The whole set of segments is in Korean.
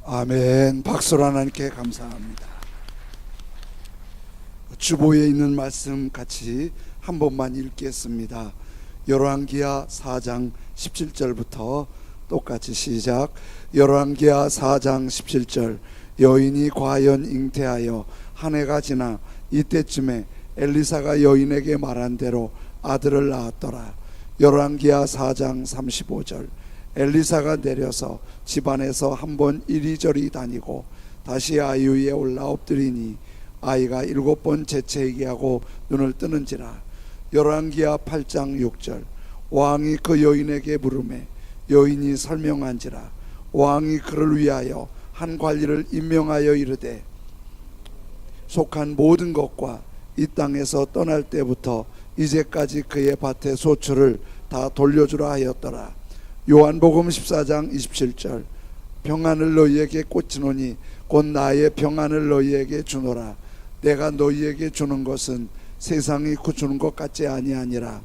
아멘. 박수로 하나님께 감사합니다. 주보에 있는 말씀 같이 한 번만 읽겠습니다. 열왕기하 4장 17절부터 똑같이 시작. 열왕기하 4장 17절. 여인이 과연 잉태하여 한 해가 지나 이때쯤에 엘리사가 여인에게 말한 대로 아들을 낳았더라. 열왕기하 4장 35절. 엘리사가 내려서 집안에서 한번 이리저리 다니고 다시 아이 위에 올라 엎드리니 아이가 7번 재채기 하고 눈을 뜨는지라. 열왕기하 8장 6절. 왕이 그 여인에게 물으매 여인이 설명한지라. 왕이 그를 위하여 한 관리를 임명하여 이르되 속한 모든 것과 이 땅에서 떠날 때부터 이제까지 그의 밭의 소출을 다 돌려주라 하였더라. 요한복음 14장 27절. 평안을 너희에게 꽂히노니 곧 나의 평안을 너희에게 주노라. 내가 너희에게 주는 것은 세상이 주는 것 같지 아니하니라.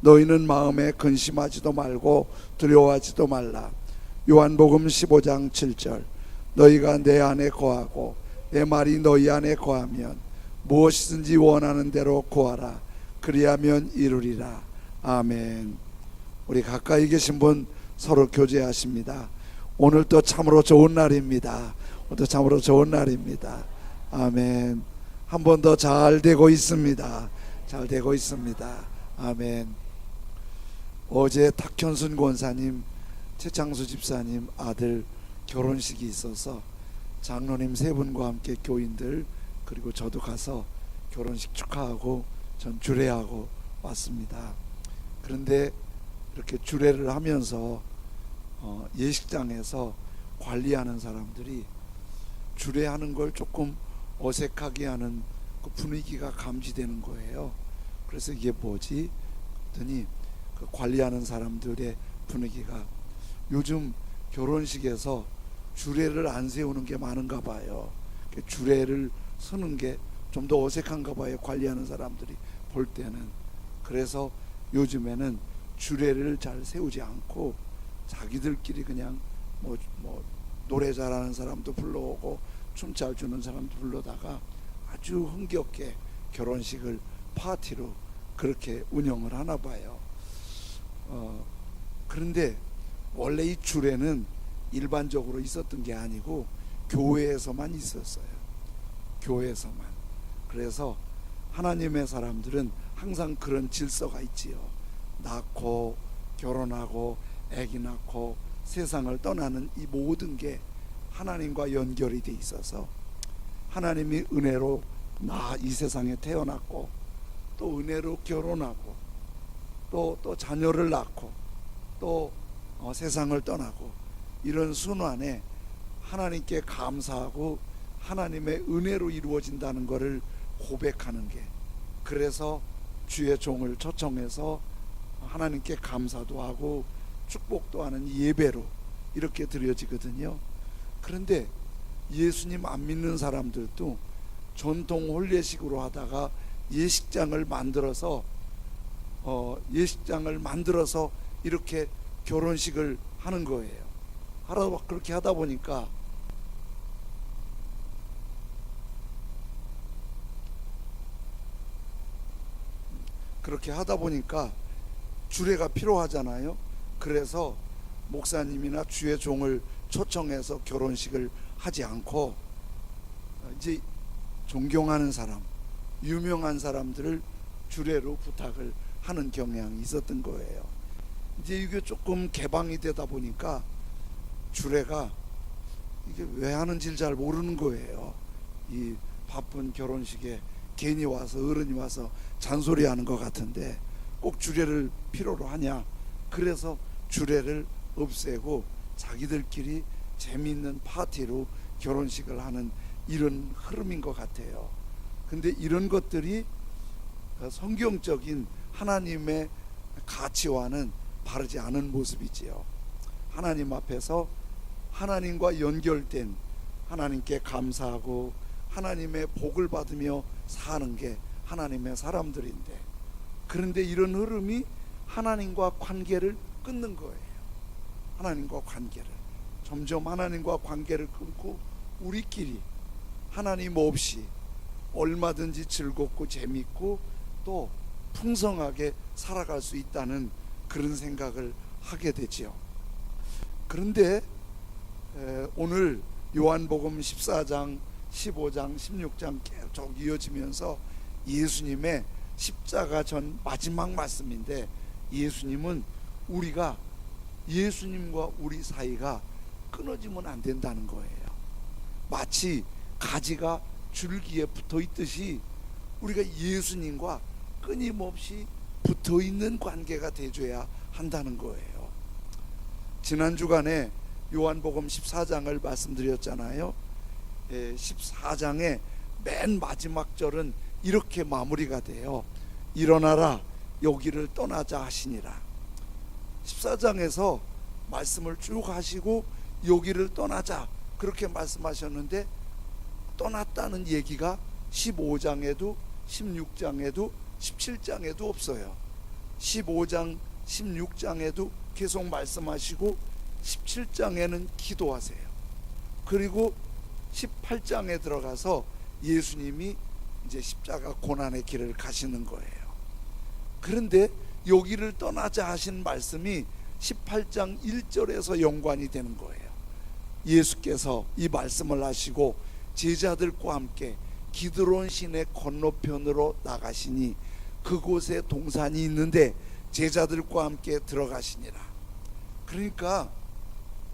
너희는 마음에 근심하지도 말고 두려워하지도 말라. 요한복음 15장 7절. 너희가 내 안에 거하고 내 말이 너희 안에 거하면 무엇이든지 원하는 대로 구하라. 그리하면 이루리라. 아멘. 우리 가까이 계신 분 서로 교제하십니다. 오늘도 참으로 좋은 날입니다. 오늘도 참으로 좋은 날입니다. 아멘. 한 번 더 잘 되고 있습니다. 잘 되고 있습니다. 아멘. 어제 탁현순 권사님, 최창수 집사님 아들 결혼식이 있어서 장로님 세 분과 함께 교인들 그리고 저도 가서 결혼식 축하하고 전 주례하고 왔습니다. 그런데 이렇게 주례를 하면서 예식장에서 관리하는 사람들이 주례하는 걸 조금 어색하게 하는 그 분위기가 감지되는 거예요. 그래서 이게 뭐지? 그랬더니 그 관리하는 사람들의 분위기가 요즘 결혼식에서 주례를 안 세우는 게 많은가 봐요. 주례를 서는 게 좀 더 어색한가 봐요. 관리하는 사람들이 볼 때는. 그래서 요즘에는 주례를 잘 세우지 않고 자기들끼리 그냥 뭐 노래 잘하는 사람도 불러오고 춤 잘 추는 사람도 불러다가 아주 흥겹게 결혼식을 파티로 그렇게 운영을 하나 봐요. 그런데 원래 이 주례는 일반적으로 있었던 게 아니고 교회에서만 있었어요. 교회에서만. 그래서 하나님의 사람들은 항상 그런 질서가 있지요. 낳고 결혼하고 아기 낳고 세상을 떠나는 이 모든 게 하나님과 연결이 돼 있어서 하나님이 은혜로 나 이 세상에 태어났고 또 은혜로 결혼하고 또 자녀를 낳고 또 세상을 떠나고 이런 순환에 하나님께 감사하고 하나님의 은혜로 이루어진다는 것을 고백하는 게, 그래서 주의 종을 초청해서 하나님께 감사도 하고 축복도 하는 예배로 이렇게 드려지거든요. 그런데 예수님 안 믿는 사람들도 전통 혼례식으로 하다가 예식장을 만들어서 이렇게 결혼식을 하는 거예요. 그렇게 하다 보니까 주례가 필요하잖아요. 그래서 목사님이나 주의 종을 초청해서 결혼식을 하지 않고 이제 존경하는 사람, 유명한 사람들을 주례로 부탁을 하는 경향이 있었던 거예요. 이제 이게 조금 개방이 되다 보니까 주례가 이게 왜 하는지를 잘 모르는 거예요. 이 바쁜 결혼식에 괜히 와서 어른이 와서 잔소리하는 것 같은데 꼭 주례를 필요로 하냐. 그래서 주례를 없애고 자기들끼리 재미있는 파티로 결혼식을 하는 이런 흐름인 것 같아요. 근데 이런 것들이 성경적인 하나님의 가치와는 바르지 않은 모습이지요. 하나님 앞에서 하나님과 연결된, 하나님께 감사하고 하나님의 복을 받으며 사는 게 하나님의 사람들인데, 그런데 이런 흐름이 하나님과 관계를 끊는 거예요. 하나님과 관계를. 점점 하나님과 관계를 끊고 우리끼리 하나님 없이 얼마든지 즐겁고 재밌고 또 풍성하게 살아갈 수 있다는 그런 생각을 하게 되지요. 그런데 오늘 요한복음 14장, 15장, 16장 계속 이어지면서 예수님의 십자가 전 마지막 말씀인데, 예수님은 우리가 예수님과 우리 사이가 끊어지면 안 된다는 거예요. 마치 가지가 줄기에 붙어 있듯이 우리가 예수님과 끊임없이 붙어 있는 관계가 되줘야 한다는 거예요. 지난 주간에 요한복음 14장을 말씀드렸잖아요. 14장의 맨 마지막 절은 이렇게 마무리가 돼요. 일어나라, 여기를 떠나자 하시니라. 14장에서 말씀을 쭉 하시고 여기를 떠나자 그렇게 말씀하셨는데, 떠났다는 얘기가 15장에도 16장에도 17장에도 없어요. 15장 16장에도 계속 말씀하시고 17장에는 기도하세요. 그리고 18장에 들어가서 예수님이 이제 십자가 고난의 길을 가시는 거예요. 그런데 여기를 떠나자 하신 말씀이 18장 1절에서 연관이 되는 거예요. 예수께서 이 말씀을 하시고 제자들과 함께 기드론 시내 건너편으로 나가시니 그곳에 동산이 있는데 제자들과 함께 들어가시니라. 그러니까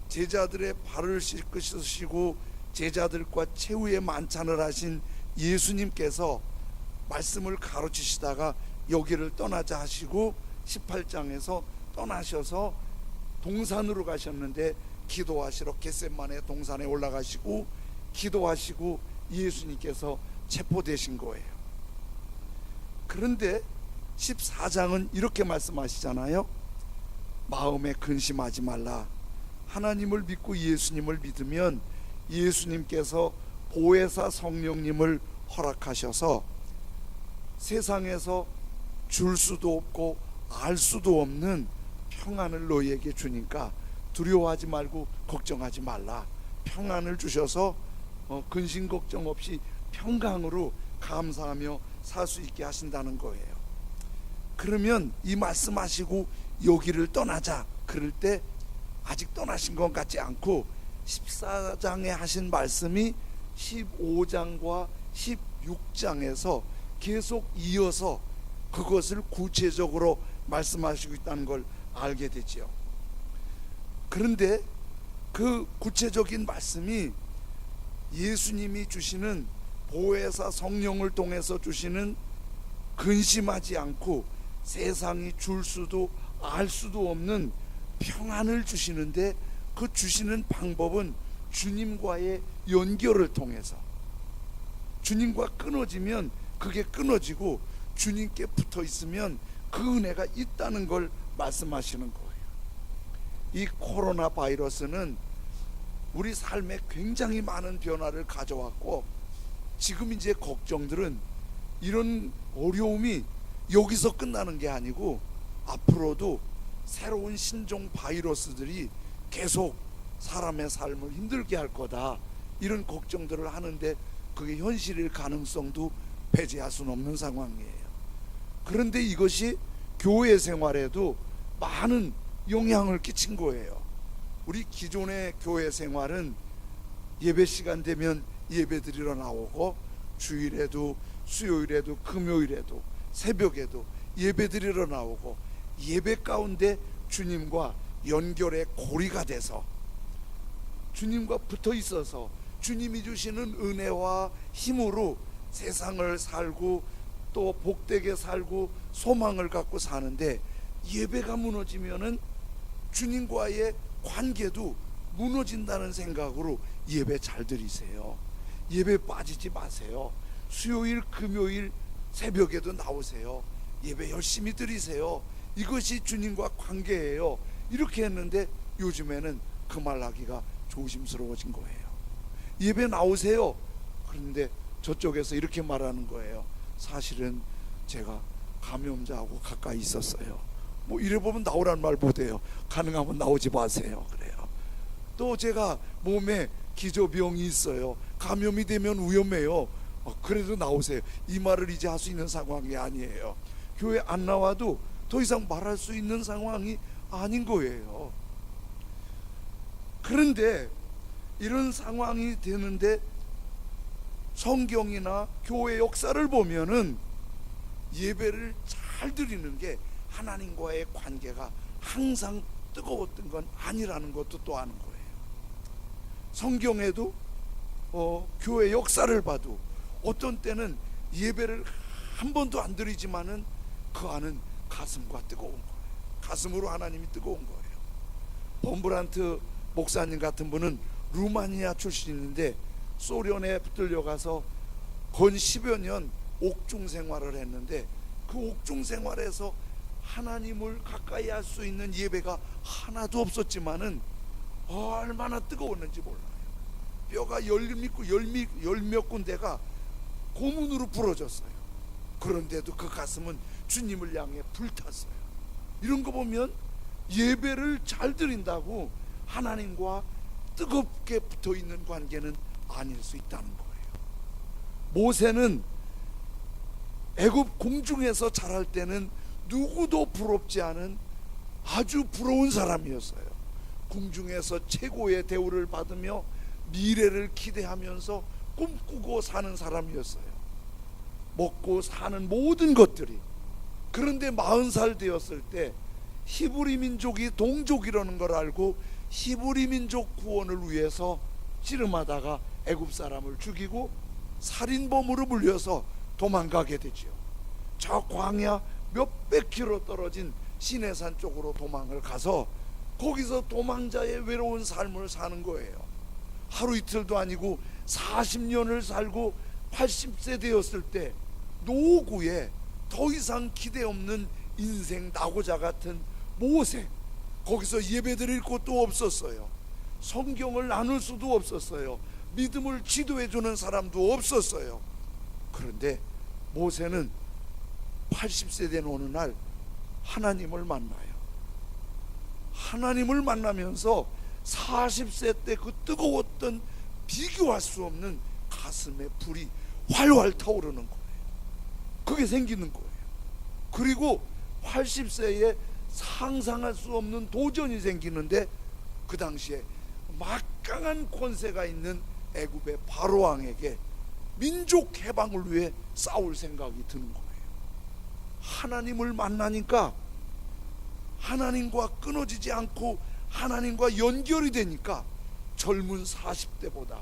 제자들의 발을 씻으시고 제자들과 최후의 만찬을 하신 예수님께서 말씀을 가르치시다가 여기를 떠나자 하시고 18장에서 떠나셔서 동산으로 가셨는데, 기도하시러 겟세마네 동산에 올라가시고 기도하시고 예수님께서 체포되신 거예요. 그런데 14장은 이렇게 말씀하시잖아요. 마음에 근심하지 말라. 하나님을 믿고 예수님을 믿으면 예수님께서 보혜사 성령님을 허락하셔서 세상에서 줄 수도 없고 알 수도 없는 평안을 너희에게 주니까 두려워하지 말고 걱정하지 말라. 평안을 주셔서 근심 걱정 없이 평강으로 감사하며 살 수 있게 하신다는 거예요. 그러면 이 말씀하시고 여기를 떠나자 그럴 때 아직 떠나신 것 같지 않고 14장에 하신 말씀이 15장과 16장에서 계속 이어서 그것을 구체적으로 말씀하시고 있다는 걸 알게 되지요. 그런데 그 구체적인 말씀이 예수님이 주시는 보혜사 성령을 통해서 주시는 근심하지 않고 세상이 줄 수도 알 수도 없는 평안을 주시는데, 그 주시는 방법은 주님과의 연결을 통해서, 주님과 끊어지면 그게 끊어지고 주님께 붙어 있으면 그 은혜가 있다는 걸 말씀하시는 거예요. 이 코로나 바이러스는 우리 삶에 굉장히 많은 변화를 가져왔고, 지금 이제 걱정들은 이런 어려움이 여기서 끝나는 게 아니고 앞으로도 새로운 신종 바이러스들이 계속 사람의 삶을 힘들게 할 거다, 이런 걱정들을 하는데 그게 현실일 가능성도 배제할 수는 없는 상황이에요. 그런데 이것이 교회 생활에도 많은 영향을 끼친 거예요. 우리 기존의 교회 생활은 예배 시간 되면 예배 드리러 나오고, 주일에도 수요일에도 금요일에도 새벽에도 예배 드리러 나오고, 예배 가운데 주님과 연결의 고리가 돼서 주님과 붙어 있어서 주님이 주시는 은혜와 힘으로 세상을 살고 또 복되게 살고 소망을 갖고 사는데, 예배가 무너지면은 주님과의 관계도 무너진다는 생각으로 예배 잘 드리세요. 예배 빠지지 마세요. 수요일 금요일 새벽에도 나오세요. 예배 열심히 드리세요. 이것이 주님과 관계예요. 이렇게 했는데 요즘에는 그 말하기가 조심스러워진 거예요. 예배 나오세요. 그런데 저쪽에서 이렇게 말하는 거예요. 사실은 제가 감염자하고 가까이 있었어요. 뭐 이래 보면 나오란 말 못해요. 가능하면 나오지 마세요. 그래요. 또 제가 몸에 기저병이 있어요. 감염이 되면 위험해요. 그래도 나오세요. 이 말을 이제 할 수 있는 상황이 아니에요. 교회 안 나와도 더 이상 말할 수 있는 상황이 아닌 거예요. 그런데 이런 상황이 되는데 성경이나 교회 역사를 보면은 예배를 잘 드리는 게 하나님과의 관계가 항상 뜨거웠던 건 아니라는 것도 또 아는 거예요. 성경에도 교회 역사를 봐도 어떤 때는 예배를 한 번도 안 드리지만은 그 안은 가슴과 뜨거운 거예요. 가슴으로 하나님이 뜨거운 거예요. 범브란트 목사님 같은 분은 루마니아 출신인데 소련에 붙들려가서 건 10여 년 옥중 생활을 했는데 그 옥중 생활에서 하나님을 가까이 할 수 있는 예배가 하나도 없었지만은 얼마나 뜨거웠는지 몰라요. 뼈가 열몇 군데가 고문으로 부러졌어요. 그런데도 그 가슴은 주님을 향해 불탔어요. 이런 거 보면 예배를 잘 드린다고 하나님과 뜨겁게 붙어있는 관계는 아닐 수 있다는 거예요. 모세는 애굽 공중에서 자랄 때는 누구도 부럽지 않은 아주 부러운 사람이었어요. 궁중에서 최고의 대우를 받으며 미래를 기대하면서 꿈꾸고 사는 사람이었어요. 먹고 사는 모든 것들이. 그런데 40살 되었을 때 히브리 민족이 동족이라는 걸 알고 히브리 민족 구원을 위해서 씨름하다가 애굽 사람을 죽이고 살인범으로 물려서 도망가게 되죠. 저 광야 몇백 킬로 떨어진 시내산 쪽으로 도망을 가서 거기서 도망자의 외로운 삶을 사는 거예요. 하루 이틀도 아니고 40년을 살고 80세 되었을 때 노구에 더 이상 기대 없는 인생 낙오자 같은 모세, 거기서 예배드릴 곳도 없었어요. 성경을 나눌 수도 없었어요. 믿음을 지도해주는 사람도 없었어요. 그런데 모세는 80세 된 어느 날 하나님을 만나요. 하나님을 만나면서 40세 때 그 뜨거웠던 비교할 수 없는 가슴에 불이 활활 타오르는 거예요. 그게 생기는 거예요. 그리고 80세에 상상할 수 없는 도전이 생기는데 그 당시에 막강한 권세가 있는 애굽의 바로 왕에게 민족 해방을 위해 싸울 생각이 드는 거예요. 하나님을 만나니까 하나님과 끊어지지 않고 하나님과 연결이 되니까 젊은 40대보다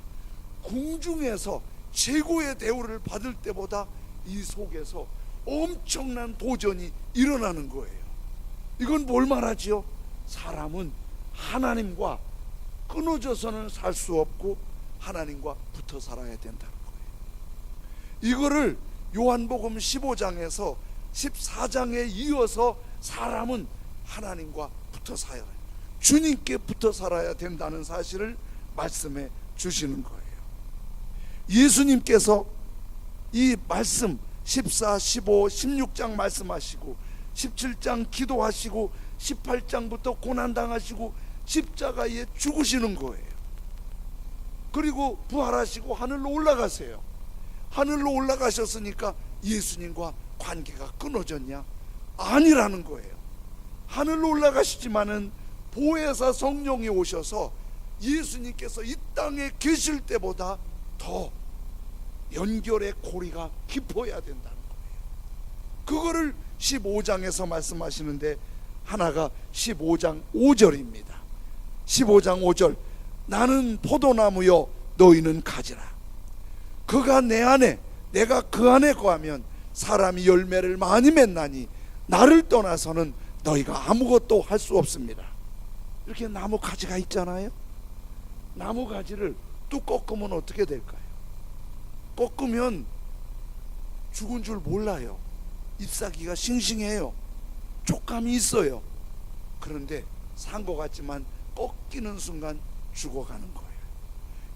궁중에서 최고의 대우를 받을 때보다 이 속에서 엄청난 도전이 일어나는 거예요. 이건 뭘 말하지요? 사람은 하나님과 끊어져서는 살 수 없고 하나님과 붙어 살아야 된다는 거예요. 이거를 요한복음 15장에서 14장에 이어서 사람은 하나님과 붙어 살아야 해요. 주님께 붙어 살아야 된다는 사실을 말씀해 주시는 거예요. 예수님께서 이 말씀 14, 15, 16장 말씀하시고 17장 기도하시고 18장부터 고난당하시고 십자가에 죽으시는 거예요. 그리고 부활하시고 하늘로 올라가세요. 하늘로 올라가셨으니까 예수님과 관계가 끊어졌냐? 아니라는 거예요. 하늘로 올라가시지만은 보혜사 성령이 오셔서 예수님께서 이 땅에 계실 때보다 더 연결의 고리가 깊어야 된다는 거예요. 그거를 15장에서 말씀하시는데 하나가 15장 5절입니다. 15장 5절, 나는 포도나무여 너희는 가지라. 그가 내 안에 내가 그 안에 거하면 사람이 열매를 많이 맺나니 나를 떠나서는 너희가 아무것도 할 수 없습니다. 이렇게 나무 가지가 있잖아요. 나무 가지를 뚝 꺾으면 어떻게 될까요? 꺾으면 죽은 줄 몰라요. 잎사귀가 싱싱해요. 촉감이 있어요. 그런데 산 것 같지만 꺾이는 순간 죽어가는 거예요.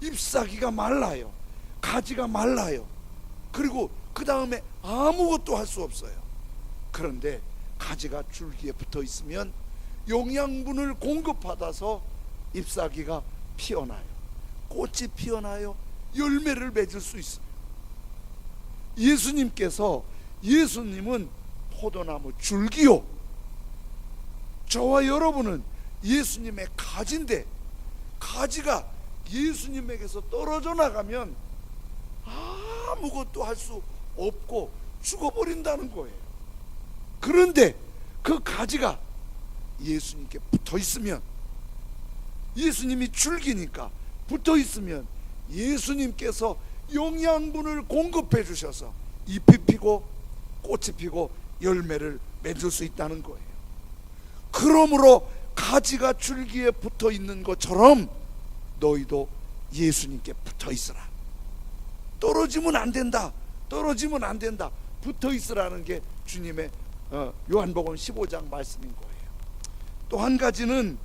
잎사귀가 말라요. 가지가 말라요. 그리고 그 다음에 아무것도 할 수 없어요. 그런데 가지가 줄기에 붙어 있으면 영양분을 공급받아서 잎사귀가 피어나요. 꽃이 피어나요. 열매를 맺을 수 있어요. 예수님은 포도나무 줄기요, 저와 여러분은 예수님의 가지인데, 가지가 예수님에게서 떨어져 나가면 아무것도 할 수 없고 죽어버린다는 거예요. 그런데 그 가지가 예수님께 붙어 있으면, 예수님이 줄기니까 붙어 있으면 예수님께서 영양분을 공급해 주셔서 잎이 피고 꽃이 피고 열매를 맺을 수 있다는 거예요. 그러므로 가지가 줄기에 붙어 있는 것처럼 너희도 예수님께 붙어 있으라. 떨어지면 안 된다. 떨어지면 안 된다. 붙어 있으라는 게 주님의 요한복음 15장 말씀인 거예요. 또 한 가지는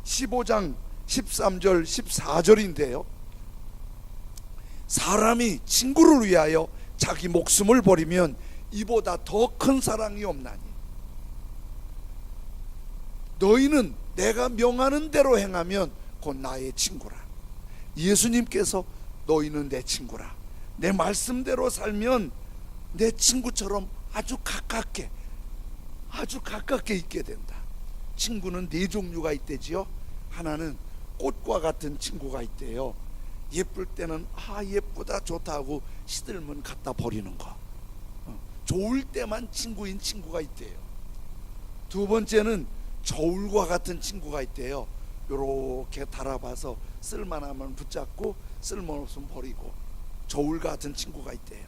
15장 13절 14절인데요. 사람이 친구를 위하여 자기 목숨을 버리면 이보다 더 큰 사랑이 없나니, 너희는 내가 명하는 대로 행하면 곧 나의 친구라. 예수님께서 너희는 내 친구라, 내 말씀대로 살면 내 친구처럼 아주 가깝게 있게 된다. 친구는 네 종류가 있대지요. 하나는 꽃과 같은 친구가 있대요. 예쁠 때는 예쁘다 좋다 하고 시들면 갖다 버리는 거. 좋을 때만 친구인 친구가 있대요. 두 번째는 저울과 같은 친구가 있대요. 요렇게 달아봐서 쓸만하면 붙잡고 쓸모없으면 버리고, 저울 같은 친구가 있대요.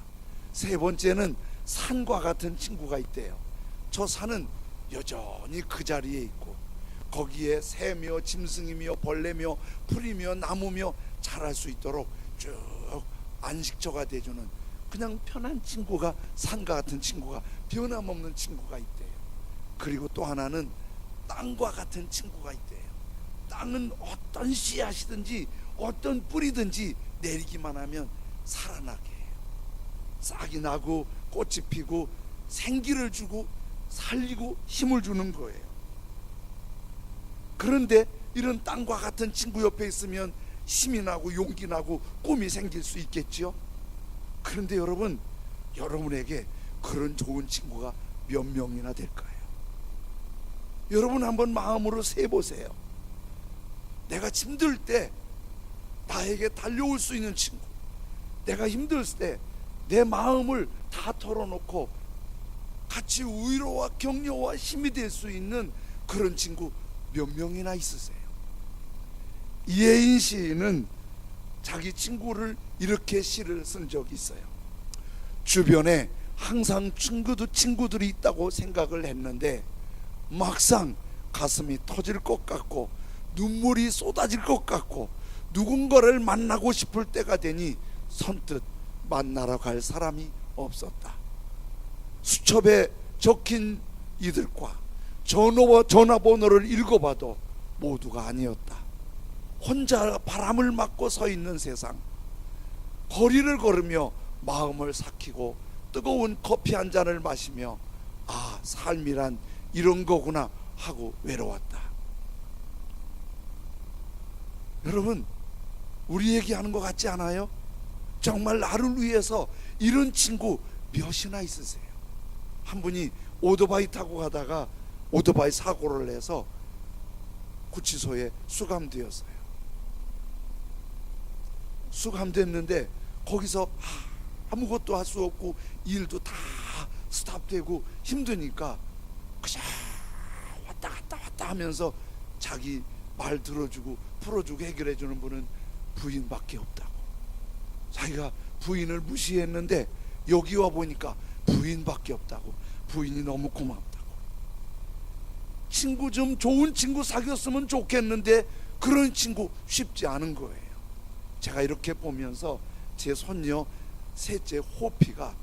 세 번째는 산과 같은 친구가 있대요. 저 산은 여전히 그 자리에 있고 거기에 새며 짐승이며 벌레며 풀이며 나무며 자랄 수 있도록 쭉 안식처가 돼주는 그냥 편한 친구가, 산과 같은 친구가, 변함없는 친구가 있대요. 그리고 또 하나는 땅과 같은 친구가 있대요. 땅은 어떤 씨앗이든지 어떤 뿌리든지 내리기만 하면 살아나게 해요. 싹이 나고 꽃이 피고 생기를 주고 살리고 힘을 주는 거예요. 그런데 이런 땅과 같은 친구 옆에 있으면 힘이 나고 용기 나고 꿈이 생길 수 있겠지요. 그런데 여러분에게 그런 좋은 친구가 몇 명이나 될까요? 여러분 한번 마음으로 세보세요. 내가 힘들 때 나에게 달려올 수 있는 친구, 내가 힘들 때 내 마음을 다 털어놓고 같이 위로와 격려와 힘이 될 수 있는 그런 친구 몇 명이나 있으세요? 이혜인 시인은 자기 친구를 이렇게 시를 쓴 적이 있어요. 주변에 항상 친구들이 있다고 생각을 했는데 막상 가슴이 터질 것 같고 눈물이 쏟아질 것 같고 누군가를 만나고 싶을 때가 되니 선뜻 만나러 갈 사람이 없었다. 수첩에 적힌 이들과 전화번호를 읽어봐도 모두가 아니었다. 혼자 바람을 맞고 서 있는 세상, 거리를 걸으며 마음을 삭히고 뜨거운 커피 한 잔을 마시며 삶이란 이런 거구나 하고 외로웠다. 여러분, 우리 얘기하는 것 같지 않아요? 정말 나를 위해서 이런 친구 몇이나 있으세요? 한 분이 오토바이 타고 가다가 오토바이 사고를 내서 구치소에 수감되었어요. 수감됐는데 거기서 아무것도 할 수 없고 일도 다 스탑되고 힘드니까 그냥 왔다 하면서 자기 말 들어주고 풀어주고 해결해주는 분은 부인밖에 없다고. 자기가 부인을 무시했는데 여기 와 보니까 부인밖에 없다고. 부인이 너무 고맙다고. 친구 좀 좋은 친구 사귀었으면 좋겠는데 그런 친구 쉽지 않은 거예요. 제가 이렇게 보면서 제 손녀 셋째 호피가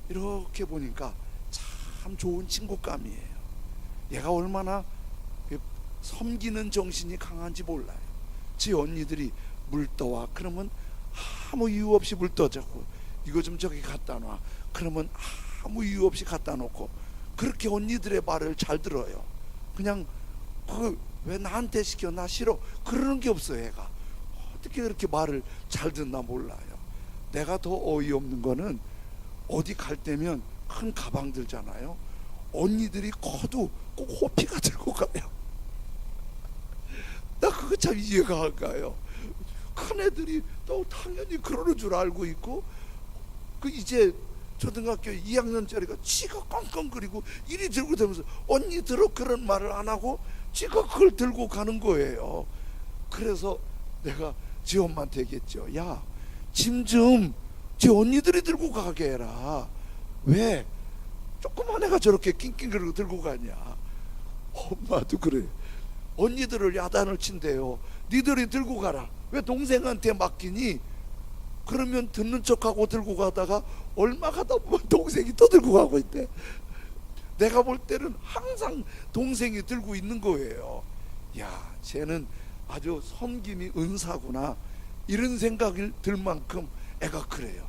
이렇게 보니까 참 좋은 친구감이에요. 얘가 얼마나 섬기는 정신이 강한지 몰라요. 제 언니들이 물 떠와 그러면 아무 이유 없이 물 떠자고, 이거 좀 저기 갖다 놔 그러면 아무 이유 없이 갖다 놓고, 그렇게 언니들의 말을 잘 들어요. 그냥 왜 나한테 시켜? 나 싫어. 그러는 게 없어요. 애가 어떻게 그렇게 말을 잘 듣나 몰라요. 내가 더 어이없는 거는 어디 갈 때면 큰 가방 들잖아요. 언니들이 커도 꼭 호피가 들고 가요. 나 그거 참 이해가 안 가요. 큰 애들이 또 당연히 그러는 줄 알고 있고, 그 이제 초등학교 2학년짜리가 지가 耿耿거리고 이리 들고 다니면서 언니들은 그런 말을 안 하고 지가 그걸 들고 가는 거예요. 그래서 내가 지 엄마한테 얘기했죠. 야, 짐 좀 지 언니들이 들고 가게 해라. 왜 조그만 애가 저렇게 낑낑거리고 들고 가냐. 엄마도 그래. 언니들을 야단을 친대요. 니들이 들고 가라. 왜 동생한테 맡기니? 그러면 듣는 척하고 들고 가다가 얼마 가다 보면 동생이 또 들고 가고 있대. 내가 볼 때는 항상 동생이 들고 있는 거예요. 야, 쟤는 아주 섬김이 은사구나, 이런 생각이 들 만큼 애가 그래요.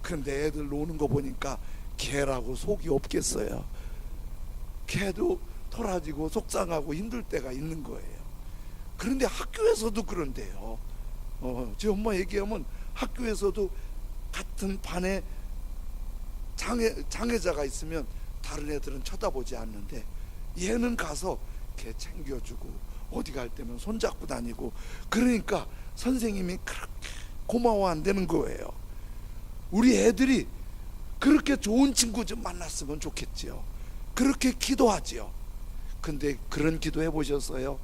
그런데 애들 노는 거 보니까 걔라고 속이 없겠어요. 걔도 토라지고 속상하고 힘들 때가 있는 거예요. 그런데 학교에서도 그런데요. 제 엄마 얘기하면 학교에서도 같은 반에 장애자가 있으면 다른 애들은 쳐다보지 않는데 얘는 가서 걔 챙겨주고 어디 갈 때면 손잡고 다니고, 그러니까 선생님이 그렇게 고마워 안 되는 거예요. 우리 애들이 그렇게 좋은 친구 좀 만났으면 좋겠지요. 그렇게 기도하지요. 근데 그런 기도 해보셨어요?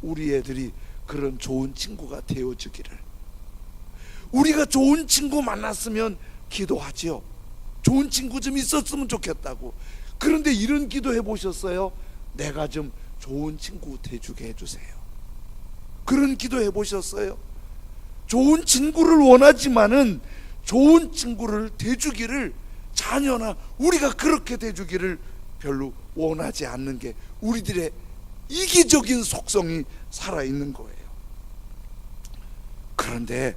우리 애들이 그런 좋은 친구가 되어주기를. 우리가 좋은 친구 만났으면 기도하지요. 좋은 친구 좀 있었으면 좋겠다고. 그런데 이런 기도 해보셨어요? 내가 좀 좋은 친구 돼주게 해주세요. 그런 기도 해보셨어요? 좋은 친구를 원하지만은 좋은 친구를 돼주기를, 자녀나 우리가 그렇게 돼주기를 별로 원하지 않는 게 우리들의 이기적인 속성이 살아있는 거예요. 그런데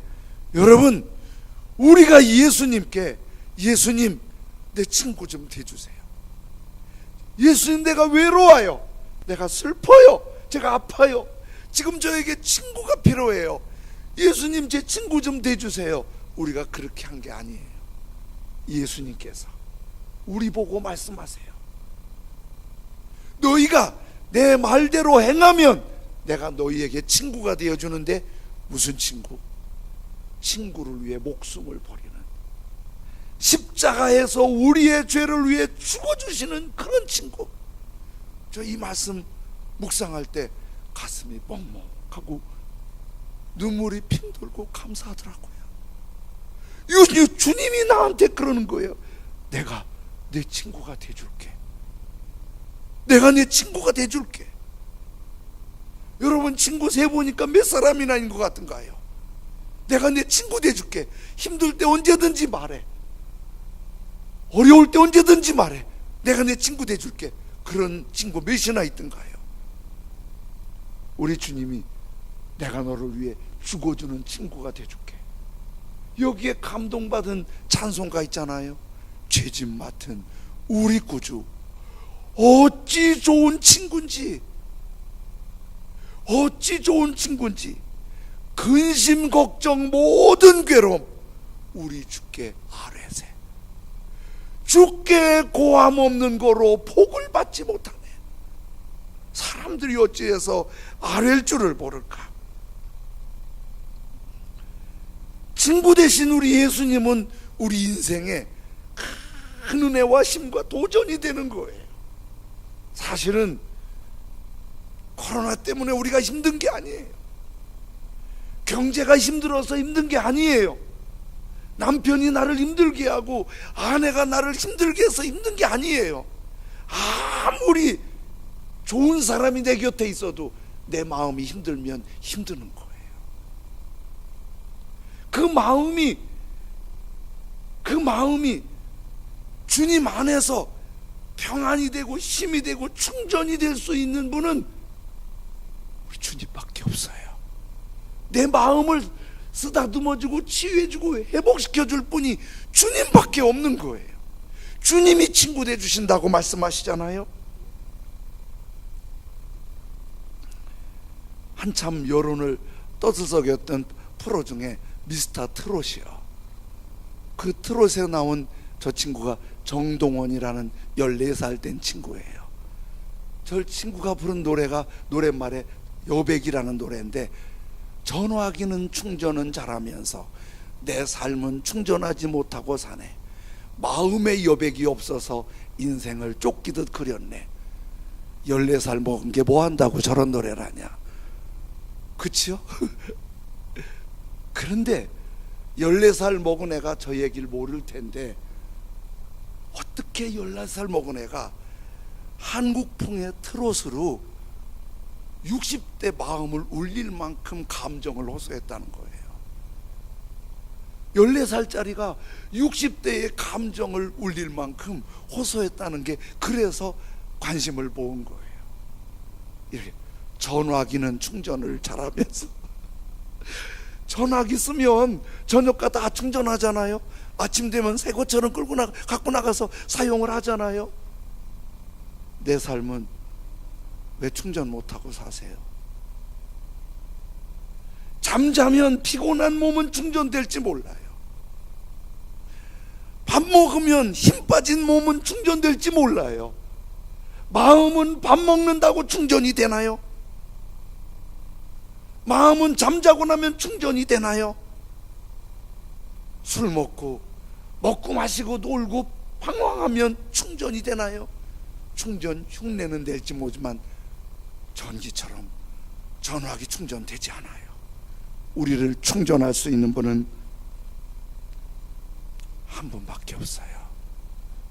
여러분, 우리가 예수님께, 예수님 내 친구 좀 돼주세요. 예수님 내가 외로워요. 내가 슬퍼요. 제가 아파요. 지금 저에게 친구가 필요해요. 예수님 제 친구 좀 돼주세요. 우리가 그렇게 한 게 아니에요. 예수님께서 우리 보고 말씀하세요. 너희가 내 말대로 행하면 내가 너희에게 친구가 되어주는데, 무슨 친구? 친구를 위해 목숨을 버리는, 십자가에서 우리의 죄를 위해 죽어주시는 그런 친구. 저 이 말씀 묵상할 때 가슴이 뻑뻑하고 눈물이 핑 돌고 감사하더라고요. 주님이 나한테 그러는 거예요. 내가 내 친구가 돼줄게. 내가 내 친구가 돼줄게. 여러분, 친구 세보니까 몇 사람이나 있는 것 같은가요? 내가 내 친구 돼줄게. 힘들 때 언제든지 말해. 어려울 때 언제든지 말해. 내가 내 친구 돼줄게. 그런 친구 몇이나 있던가요? 우리 주님이 내가 너를 위해 죽어주는 친구가 돼줄게. 여기에 감동받은 찬송가 있잖아요. 죄짐 맡은 우리 구주, 어찌 좋은 친구인지, 어찌 좋은 친구인지. 근심 걱정 모든 괴로움 우리 주께 아뢰세. 주께 고함 없는 거로 복을 받지 못하네. 사람들이 어찌해서 아뢰일 줄을 모를까. 친구 되신 우리 예수님은 우리 인생에 큰 은혜와 힘과 도전이 되는 거예요. 사실은 코로나 때문에 우리가 힘든 게 아니에요. 경제가 힘들어서 힘든 게 아니에요. 남편이 나를 힘들게 하고 아내가 나를 힘들게 해서 힘든 게 아니에요. 아무리 좋은 사람이 내 곁에 있어도 내 마음이 힘들면 힘드는 거예요. 그 마음이 주님 안에서 평안이 되고 힘이 되고 충전이 될 수 있는 분은 우리 주님밖에 없어요. 내 마음을 쓰다듬어주고 치유해주고 회복시켜줄 분이 주님밖에 없는 거예요. 주님이 친구 돼주신다고 말씀하시잖아요. 한참 여론을 떠들썩였던 프로 중에 미스터 트롯이요. 그 트롯에 나온 저 친구가 정동원이라는 14살 된 친구예요. 저 친구가 부른 노래가 노랫말에 여백이라는 노래인데, 전화기는 충전은 잘하면서 내 삶은 충전하지 못하고 사네. 마음의 여백이 없어서 인생을 쫓기듯 그렸네. 14살 먹은 게 뭐 한다고 저런 노래를 하냐. 그치요? 그런데 14살 먹은 애가 저 얘기를 모를 텐데, 어떻게 14살 먹은 애가 한국풍의 트롯으로 60대 마음을 울릴 만큼 감정을 호소했다는 거예요. 14살짜리가 60대의 감정을 울릴 만큼 호소했다는 게, 그래서 관심을 모은 거예요. 이렇게 전화기는 충전을 잘하면서 전화기 쓰면 저녁가 다 충전하잖아요. 아침 되면 새 것처럼 갖고 나가서 사용을 하잖아요. 내 삶은 왜 충전 못하고 사세요? 잠자면 피곤한 몸은 충전될지 몰라요. 밥 먹으면 힘 빠진 몸은 충전될지 몰라요. 마음은 밥 먹는다고 충전이 되나요? 마음은 잠자고 나면 충전이 되나요? 술 먹고 마시고 놀고 방황하면 충전이 되나요? 충전 흉내는 낼지 모르지만 전기처럼 전화기 충전되지 않아요. 우리를 충전할 수 있는 분은 한 분밖에 없어요.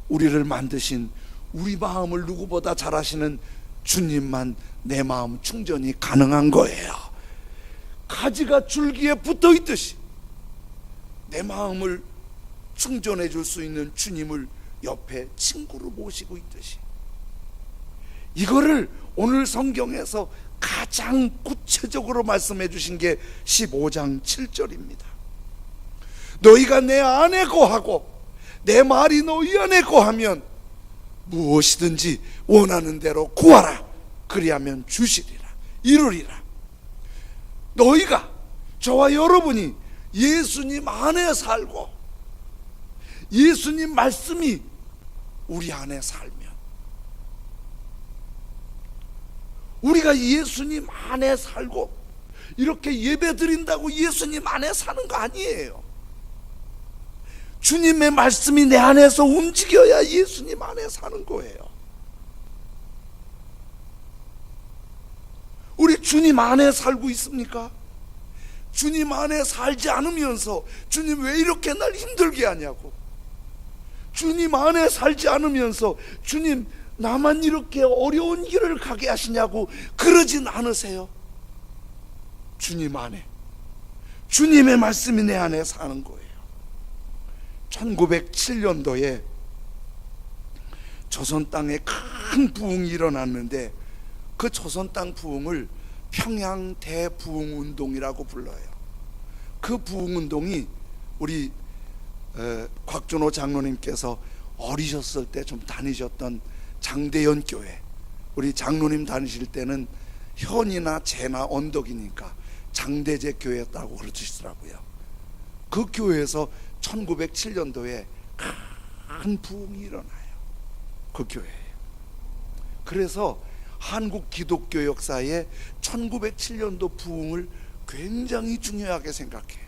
우리를 만드신, 우리 마음을 누구보다 잘 아시는 주님만 내 마음 충전이 가능한 거예요. 가지가 줄기에 붙어 있듯이 내 마음을 충전해 줄 수 있는 주님을 옆에 친구로 모시고 있듯이, 이거를 오늘 성경에서 가장 구체적으로 말씀해 주신 게 15장 7절입니다. 너희가 내 안에 거하고 내 말이 너희 안에 거하면 무엇이든지 원하는 대로 구하라. 그리하면 주시리라, 이루리라. 너희가, 저와 여러분이 예수님 안에 살고 예수님 말씀이 우리 안에 살면, 우리가 예수님 안에 살고 이렇게 예배 드린다고 예수님 안에 사는 거 아니에요. 주님의 말씀이 내 안에서 움직여야 예수님 안에 사는 거예요. 우리 주님 안에 살고 있습니까? 주님 안에 살지 않으면서 주님 왜 이렇게 날 힘들게 하냐고, 주님 안에 살지 않으면서 주님 나만 이렇게 어려운 길을 가게 하시냐고 그러진 않으세요. 주님 안에, 주님의 말씀이 내 안에 사는 거예요. 1907년도에 조선 땅에 큰 부흥이 일어났는데, 그 조선 땅 부흥을 평양 대부흥운동이라고 불러요. 그 부흥운동이 우리 곽준호 장로님께서 어리셨을 때 좀 다니셨던 장대연 교회, 우리 장로님 다니실 때는 현이나 재나 언덕이니까 장대제 교회였다고 그러시더라고요. 그 교회에서 1907년도에 큰 부흥이 일어나요. 그 교회에. 그래서 한국 기독교 역사에 1907년도 부흥을 굉장히 중요하게 생각해요.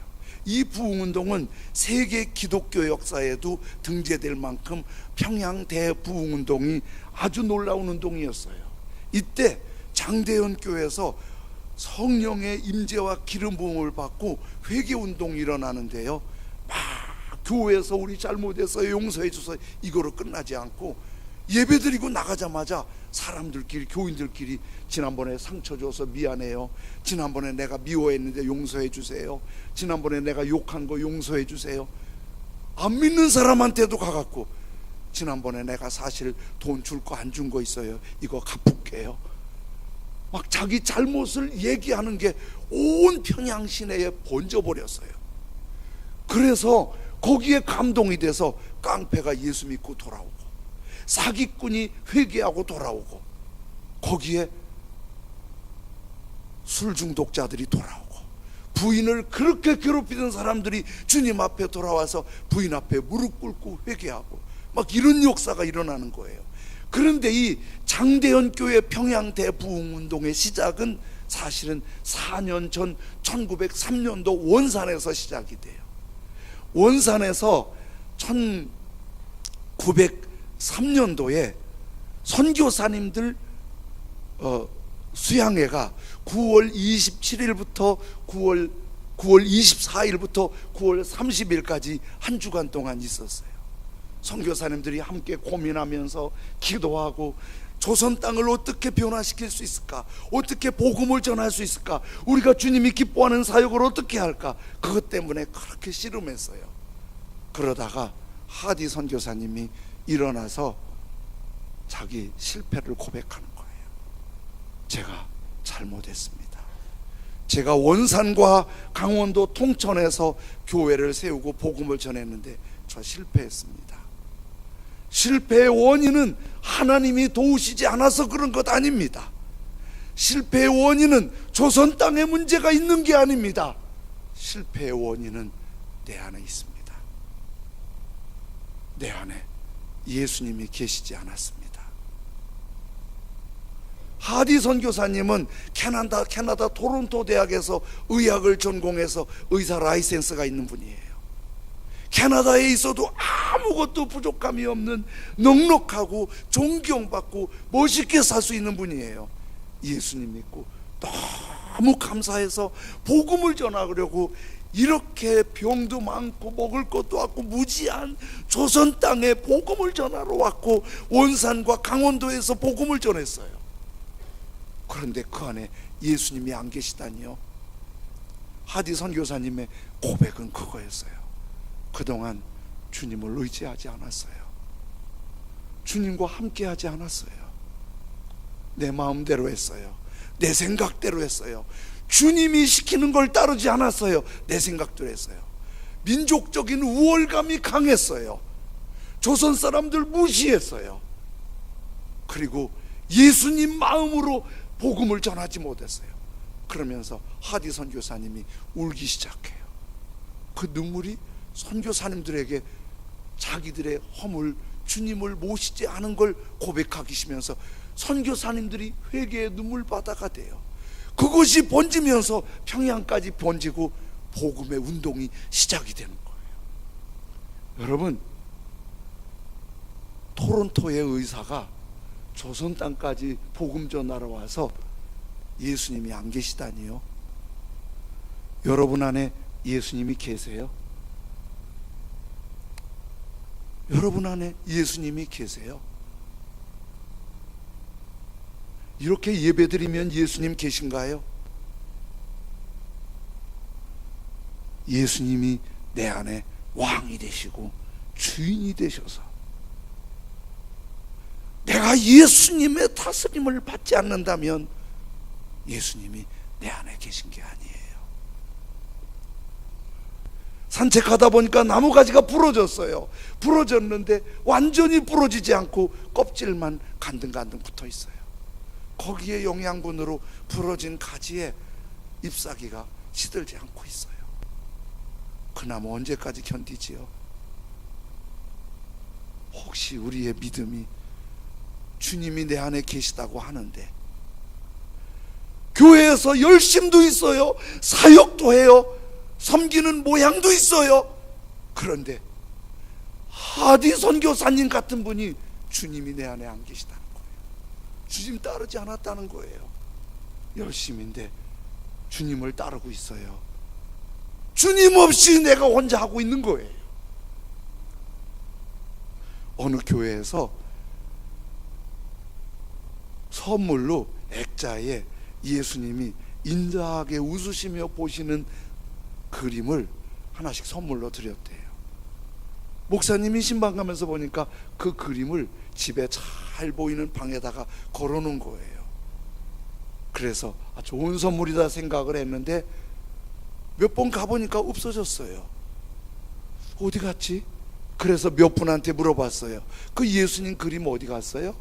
이 부흥운동은 세계 기독교 역사에도 등재될 만큼 평양 대부흥운동이 아주 놀라운 운동이었어요. 이때 장대현 교회에서 성령의 임재와 기름 부음을 받고 회개운동이 일어나는데요, 막 교회에서 우리 잘못해서 용서해 주세요 이거로 끝나지 않고, 예배드리고 나가자마자 사람들끼리, 교인들끼리 지난번에 상처 줘서 미안해요, 지난번에 내가 미워했는데 용서해 주세요, 지난번에 내가 욕한 거 용서해 주세요. 안 믿는 사람한테도 가갖고 지난번에 내가 사실 돈 줄 거 안 준 거 있어요, 이거 갚을게요. 막 자기 잘못을 얘기하는 게 온 평양 시내에 번져버렸어요. 그래서 거기에 감동이 돼서 깡패가 예수 믿고 돌아오고, 사기꾼이 회개하고 돌아오고, 거기에 술 중독자들이 돌아오고, 부인을 그렇게 괴롭히던 사람들이 주님 앞에 돌아와서 부인 앞에 무릎 꿇고 회개하고, 막 이런 역사가 일어나는 거예요. 그런데 이 장대현 교회 평양 대부흥운동의 시작은 사실은 4년 전 1903년도 원산에서 시작이 돼요. 원산에서 1903년도에 선교사님들 수양회가 9월 27일부터 9월 24일부터 9월 30일까지 한 주간 동안 있었어요. 선교사님들이 함께 고민하면서 기도하고, 조선 땅을 어떻게 변화시킬 수 있을까, 어떻게 복음을 전할 수 있을까, 우리가 주님이 기뻐하는 사역을 어떻게 할까, 그것 때문에 그렇게 씨름했어요. 그러다가 하디 선교사님이 일어나서 자기 실패를 고백하는 거예요. 제가 잘못했습니다. 제가 원산과 강원도 통천에서 교회를 세우고 복음을 전했는데 저 실패했습니다. 실패의 원인은 하나님이 도우시지 않아서 그런 것 아닙니다. 실패의 원인은 조선 땅에 문제가 있는 게 아닙니다. 실패의 원인은 내 안에 있습니다. 내 안에 예수님이 계시지 않았습니다. 하디 선교사님은 캐나다 토론토 대학에서 의학을 전공해서 의사 라이센스가 있는 분이에요. 캐나다에 있어도 아무것도 부족함이 없는 넉넉하고 존경받고 멋있게 살 수 있는 분이에요. 예수님 믿고 너무 감사해서 복음을 전하려고 이렇게 병도 많고 먹을 것도 없고 무지한 조선 땅에 복음을 전하러 왔고, 원산과 강원도에서 복음을 전했어요. 그런데 그 안에 예수님이 안 계시다니요. 하디 선교사님의 고백은 그거였어요. 그동안 주님을 의지하지 않았어요. 주님과 함께 하지 않았어요. 내 마음대로 했어요. 내 생각대로 했어요. 주님이 시키는 걸 따르지 않았어요. 내 생각대로 했어요. 민족적인 우월감이 강했어요. 조선 사람들 무시했어요. 그리고 예수님 마음으로 복음을 전하지 못했어요. 그러면서 하디 선교사님이 울기 시작해요. 그 눈물이 선교사님들에게 자기들의 허물, 주님을 모시지 않은 걸 고백하기시면서 선교사님들이 회개의 눈물바다가 돼요. 그것이 번지면서 평양까지 번지고 복음의 운동이 시작이 되는 거예요. 여러분, 토론토의 의사가 조선 땅까지 복음 전하러 와서 예수님이 안 계시다니요. 여러분 안에 예수님이 계세요? 여러분 안에 예수님이 계세요? 이렇게 예배드리면 예수님 계신가요? 예수님이 내 안에 왕이 되시고 주인이 되셔서 내가 예수님의 다스림을 받지 않는다면 예수님이 내 안에 계신 게 아니에요. 산책하다 보니까 나무가지가 부러졌어요. 부러졌는데 완전히 부러지지 않고 껍질만 간등간등 붙어 있어요. 거기에 영양분으로 부러진 가지에 잎사귀가 시들지 않고 있어요. 그 나무 언제까지 견디지요? 혹시 우리의 믿음이 주님이 내 안에 계시다고 하는데 교회에서 열심도 있어요, 사역도 해요, 섬기는 모양도 있어요. 그런데 하디 선교사님 같은 분이 주님이 내 안에 안 계시다는 거예요. 주님 따르지 않았다는 거예요. 열심인데 주님을 따르고 있어요. 주님 없이 내가 혼자 하고 있는 거예요. 어느 교회에서 선물로 액자에 예수님이 인자하게 웃으시며 보시는 그림을 하나씩 선물로 드렸대요. 목사님이 신방 가면서 보니까 그 그림을 집에 잘 보이는 방에다가 걸어놓은 거예요. 그래서 좋은 선물이다 생각을 했는데 몇 번 가보니까 없어졌어요. 어디 갔지? 그래서 몇 분한테 물어봤어요. 그 예수님 그림 어디 갔어요?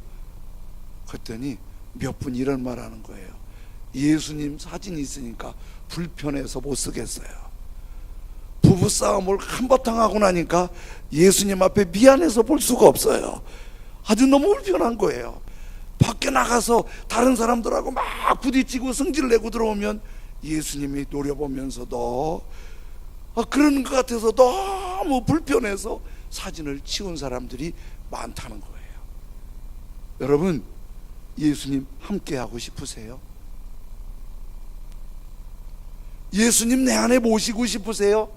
그랬더니 몇 분 이런 말 하는 거예요. 예수님 사진이 있으니까 불편해서 못 쓰겠어요. 부부싸움을 한바탕 하고 나니까 예수님 앞에 미안해서 볼 수가 없어요. 아주 너무 불편한 거예요. 밖에 나가서 다른 사람들하고 막 부딪히고 성질 내고 들어오면 예수님이 노려보면서도 그런 것 같아서 너무 불편해서 사진을 치운 사람들이 많다는 거예요. 여러분, 예수님 함께 하고 싶으세요? 예수님 내 안에 모시고 싶으세요?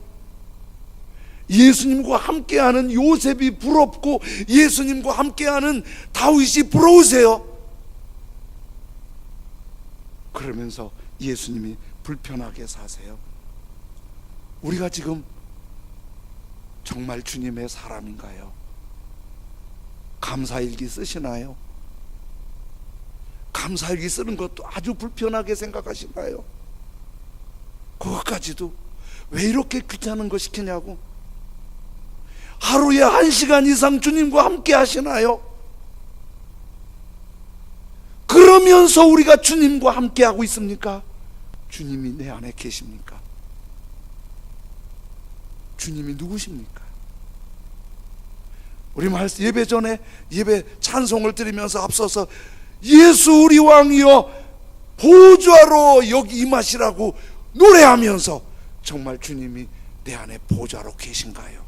예수님과 함께하는 요셉이 부럽고 예수님과 함께하는 다윗이 부러우세요? 그러면서 예수님이 불편하게 사세요? 우리가 지금 정말 주님의 사람인가요? 감사일기 쓰시나요? 감사일기 쓰는 것도 아주 불편하게 생각하시나요? 그것까지도 왜 이렇게 귀찮은 거 시키냐고? 하루에 1시간 이상 주님과 함께 하시나요? 그러면서 우리가 주님과 함께 하고 있습니까? 주님이 내 안에 계십니까? 주님이 누구십니까? 우리 말씀 예배 전에 예배 찬송을 드리면서 앞서서 예수 우리 왕이여 보좌로 여기 임하시라고 노래하면서 정말 주님이 내 안에 보좌로 계신가요?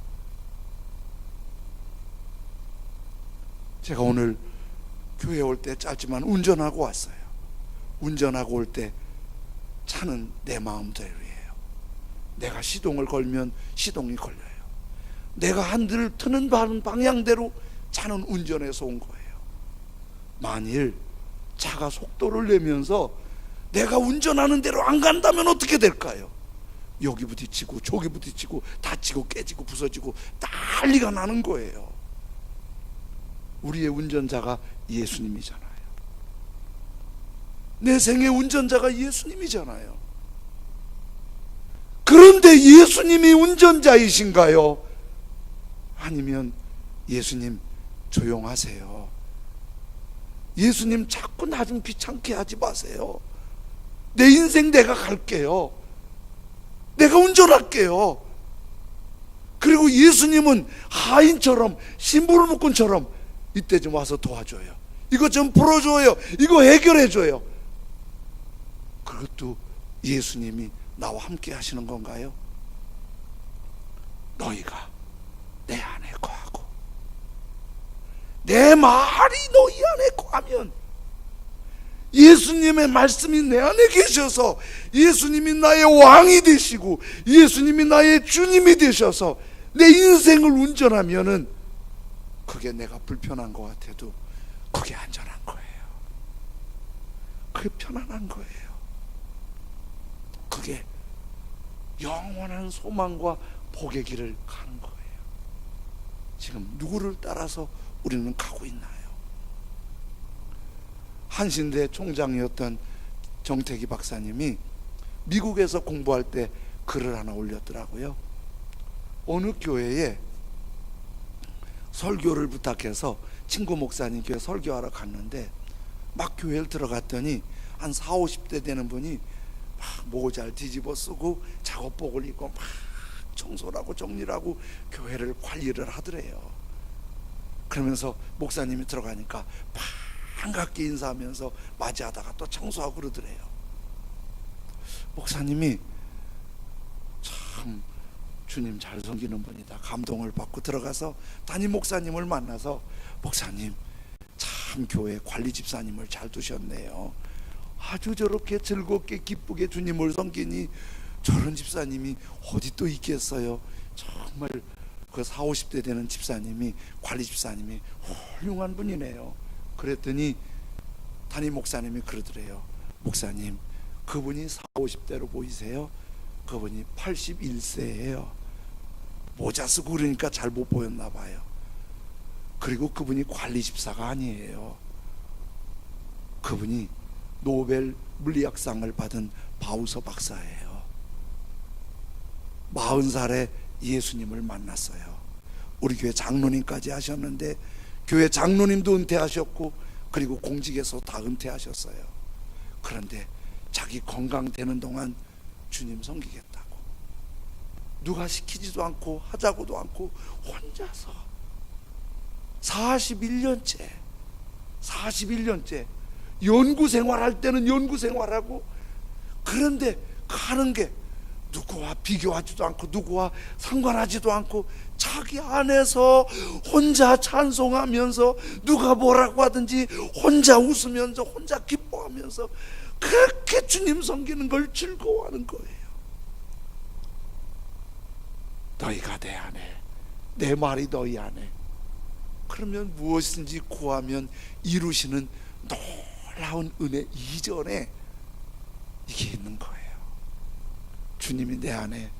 제가 오늘 교회 올 때 짧지만 운전하고 왔어요. 운전하고 올 때 차는 내 마음대로예요. 내가 시동을 걸면 시동이 걸려요. 내가 한들을 트는 방향대로 차는 운전해서 온 거예요. 만일 차가 속도를 내면서 내가 운전하는 대로 안 간다면 어떻게 될까요? 여기 부딪히고 저기 부딪히고 다치고 깨지고 부서지고 난리가 나는 거예요. 우리의 운전자가 예수님이잖아요. 내 생의 운전자가 예수님이잖아요. 그런데 예수님이 운전자이신가요? 아니면 예수님 조용하세요. 예수님 자꾸 나 좀 귀찮게 하지 마세요. 내 인생 내가 갈게요. 내가 운전할게요. 그리고 예수님은 하인처럼 심부름꾼처럼 이때 좀 와서 도와줘요. 이거 좀 풀어줘요. 이거 해결해줘요. 그것도 예수님이 나와 함께 하시는 건가요? 너희가 내 안에 거하고 내 말이 너희 안에 거하면, 예수님의 말씀이 내 안에 계셔서 예수님이 나의 왕이 되시고 예수님이 나의 주님이 되셔서 내 인생을 운전하면은 그게 내가 불편한 것 같아도 그게 안전한 거예요. 그게 편안한 거예요. 그게 영원한 소망과 복의 길을 가는 거예요. 지금 누구를 따라서 우리는 가고 있나요? 한신대 총장이었던 정태기 박사님이 미국에서 공부할 때 글을 하나 올렸더라고요. 어느 교회에 설교를 부탁해서 친구 목사님 교회 설교하러 갔는데 막 교회를 들어갔더니 한 40, 50대 되는 분이 막 모자를 뒤집어 쓰고 작업복을 입고 막 청소를 하고 정리를 하고 교회를 관리를 하더래요. 그러면서 목사님이 들어가니까 반갑게 인사하면서 맞이하다가 또 청소하고 그러더래요. 목사님이 참 주님 잘 섬기는 분이다 감동을 받고 들어가서 담임 목사님을 만나서, 목사님 참 교회 관리 집사님을 잘 두셨네요. 아주 저렇게 즐겁게 기쁘게 주님을 섬기니 저런 집사님이 어디 또 있겠어요. 정말 그 40, 50대 되는 집사님이, 관리 집사님이 훌륭한 분이네요. 그랬더니 담임 목사님이 그러더래요. 목사님, 그분이 40, 50대로 보이세요? 그분이 81세예요. 모자 쓰고 그러니까 잘 못 보였나 봐요. 그리고 그분이 관리 집사가 아니에요. 그분이 노벨 물리학상을 받은 바우서 박사예요. 40살에 예수님을 만났어요. 우리 교회 장로님까지 하셨는데 교회 장로님도 은퇴하셨고 그리고 공직에서 다 은퇴하셨어요. 그런데 자기 건강 되는 동안 주님 섬기겠다고. 누가 시키지도 않고 하자고도 않고 혼자서 41년째 연구생활할 때는 연구생활하고, 그런데 하는 게 누구와 비교하지도 않고 누구와 상관하지도 않고 자기 안에서 혼자 찬송하면서 누가 뭐라고 하든지 혼자 웃으면서 혼자 기뻐하면서 그렇게 주님 섬기는 걸 즐거워하는 거예요. 너희가 내 안에, 내 말이 너희 안에, 그러면 무엇이든지 구하면 이루시는 놀라운 은혜 이전에 이게 있는 거예요. 주님이 내 안에